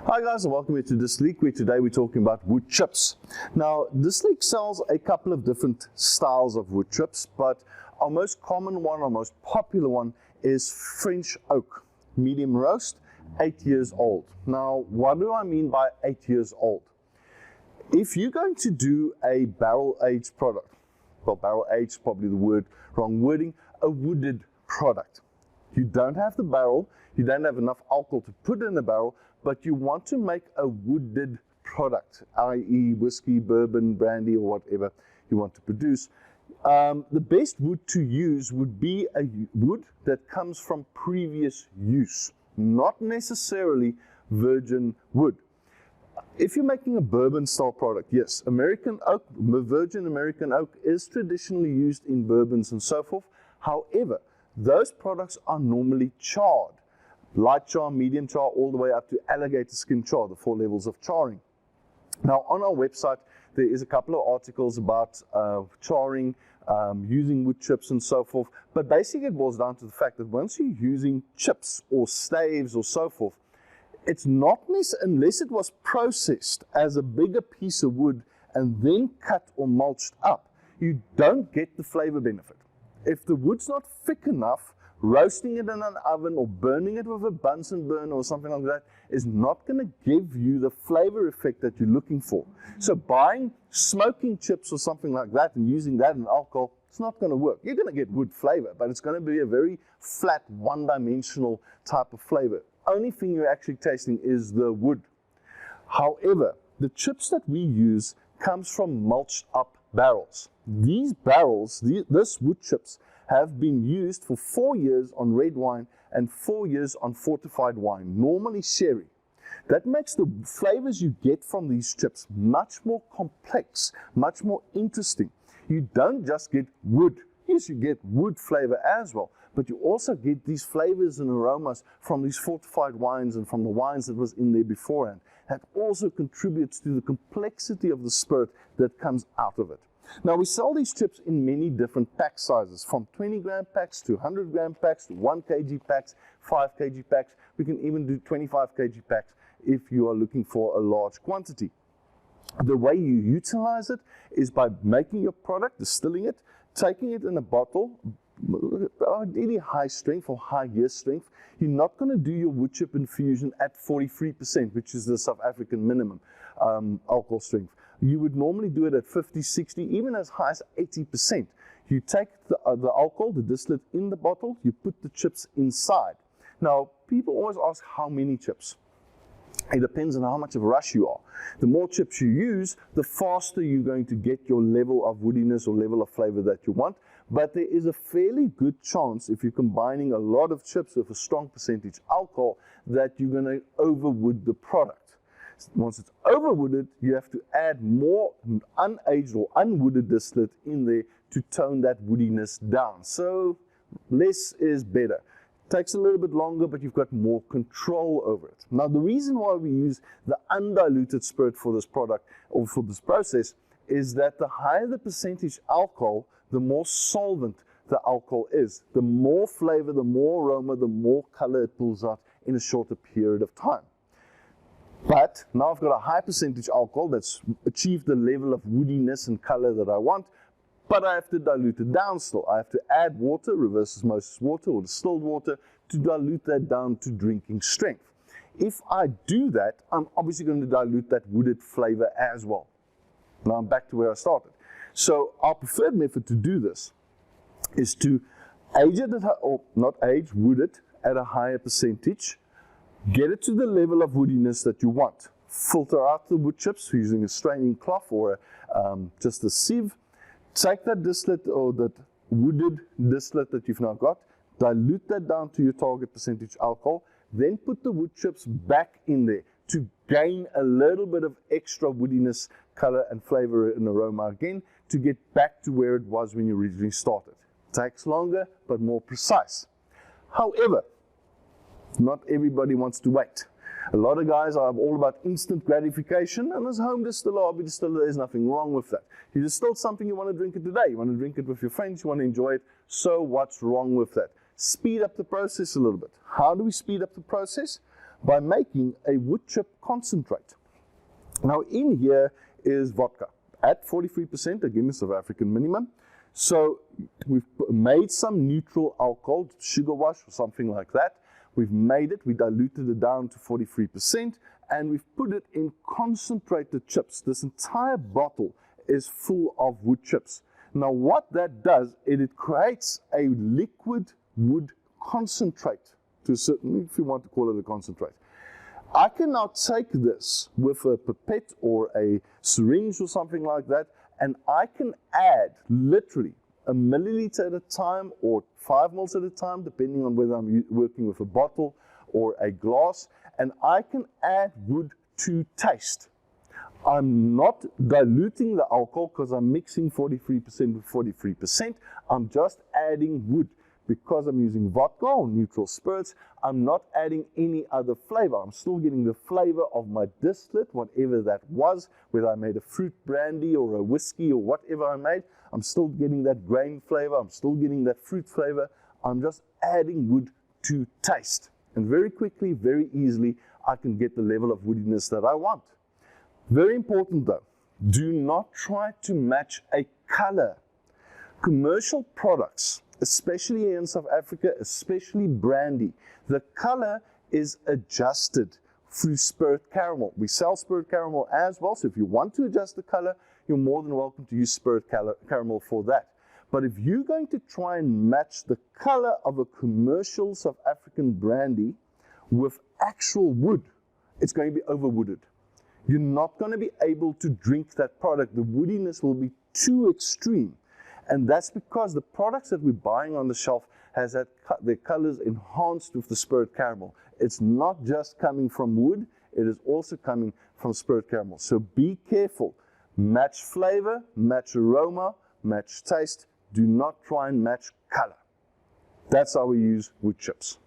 Hi guys, and welcome to Distilling, where today we're talking about wood chips. Now, Distilling sells a couple of different styles of wood chips, but our most common one, our most popular one is French oak, medium roast, 8 years old. Now, what do I mean by 8 years old? If you're going to do a barrel-aged product, well, barrel-aged is probably the wrong wording, a wooded product. You don't have the barrel, you don't have enough alcohol to put in the barrel, but you want to make a wooded product, i.e. whiskey, bourbon, brandy, or whatever you want to produce. The best wood to use would be a wood that comes from previous use, not necessarily virgin wood. If you're making a bourbon style product, yes, American oak, virgin American oak is traditionally used in bourbons and so forth. However, those products are normally charred. Light char, medium char, all the way up to alligator skin char, the 4 levels of charring. Now, on our website, there is a couple of articles about charring, using wood chips and so forth. But basically, it boils down to the fact that once you're using chips or staves or so forth, it's not unless it was processed as a bigger piece of wood and then cut or mulched up, you don't get the flavor benefit. If the wood's not thick enough, roasting it in an oven or burning it with a Bunsen burner or something like that is not going to give you the flavor effect that you're looking for. So buying smoking chips or something like that and using that in alcohol, it's not going to work. You're going to get wood flavor, but it's going to be a very flat, one-dimensional type of flavor. Only thing you're actually tasting is the wood. However, the chips that we use comes from mulched up barrels. These barrels, this wood chips, have been used for 4 years on red wine and 4 years on fortified wine, normally sherry. That makes the flavors you get from these chips much more complex, much more interesting. You don't just get wood. Yes, you get wood flavor as well, but you also get these flavors and aromas from these fortified wines and from the wines that was in there beforehand. That also contributes to the complexity of the spirit that comes out of it. Now, we sell these chips in many different pack sizes, from 20-gram packs to 100-gram packs to 1 kg packs, 5 kg packs. We can even do 25 kg packs if you are looking for a large quantity. The way you utilize it is by making your product, distilling it, taking it in a bottle, ideally high strength or high year strength. You're not going to do your wood chip infusion at 43%, which is the South African minimum alcohol strength. You would normally do it at 50, 60, even as high as 80%. You take the alcohol, the distillate in the bottle, you put the chips inside. Now, people always ask how many chips. It depends on how much of a rush you are. The more chips you use, the faster you're going to get your level of woodiness or level of flavor that you want. But there is a fairly good chance, if you're combining a lot of chips with a strong percentage alcohol, that you're going to overwood the product. Once it's overwooded, you have to add more unaged or unwooded distillate in there to tone that woodiness down. So less is better. Takes a little bit longer, but you've got more control over it. Now, the reason why we use the undiluted spirit for this product or for this process is that the higher the percentage alcohol, the more solvent the alcohol is. The more flavor, the more aroma, the more color it pulls out in a shorter period of time. But now I've got a high percentage alcohol that's achieved the level of woodiness and color that I want, but I have to dilute it down still. I have to add water, reverse osmosis water or distilled water, to dilute that down to drinking strength. If I do that, I'm obviously going to dilute that wooded flavor as well. Now I'm back to where I started. So our preferred method to do this is to age it, or not age, wood it at a higher percentage. Get it to the level of woodiness that you want. Filter out the wood chips using a straining cloth or just a sieve. Take that distillate or that wooded distillate that you've now got, dilute that down to your target percentage alcohol, then put the wood chips back in there to gain a little bit of extra woodiness, color and flavor and aroma again to get back to where it was when you originally started. Takes longer, but more precise. However, not everybody wants to wait. A lot of guys are all about instant gratification, and as home distiller, hobby distiller, there's nothing wrong with that. You distill something, you want to drink it today, you want to drink it with your friends, you want to enjoy it, so what's wrong with that? Speed up the process a little bit. How do we speed up the process? by making a wood chip concentrate. Now in here is vodka at 43%, again the South African minimum. So we've made some neutral alcohol, sugar wash or something like that. We've made it, we diluted it down to 43%, and we've put it in concentrated chips. This entire bottle is full of wood chips. Now what that does, it creates a liquid wood concentrate, to a certain, if you want to call it a concentrate. I can now take this with a pipette or a syringe or something like that, and I can add literally a milliliter at a time or 5 mils at a time, depending on whether I'm working with a bottle or a glass, and I can add wood to taste. I'm not diluting the alcohol because I'm mixing 43% with 43%. I'm just adding wood. Because I'm using vodka or neutral spirits, I'm not adding any other flavor. I'm still getting the flavor of my distillate, whatever that was, whether I made a fruit brandy or a whiskey or whatever I made. I'm still getting that grain flavor. I'm still getting that fruit flavor. I'm just adding wood to taste. And very quickly, very easily, I can get the level of woodiness that I want. Very important though, do not try to match a color. Commercial products, especially in South Africa, especially brandy, the color is adjusted through spirit caramel. We sell spirit caramel as well, so if you want to adjust the color, you're more than welcome to use spirit caramel for that. But if you're going to try and match the color of a commercial South African brandy with actual wood, it's going to be overwooded. You're not going to be able to drink that product. The woodiness will be too extreme. And that's because the products that we're buying on the shelf has had their colors enhanced with the spirit caramel. It's not just coming from wood, it is also coming from spirit caramel. So be careful. Match flavor, match aroma, match taste. Do not try and match color. That's how we use wood chips.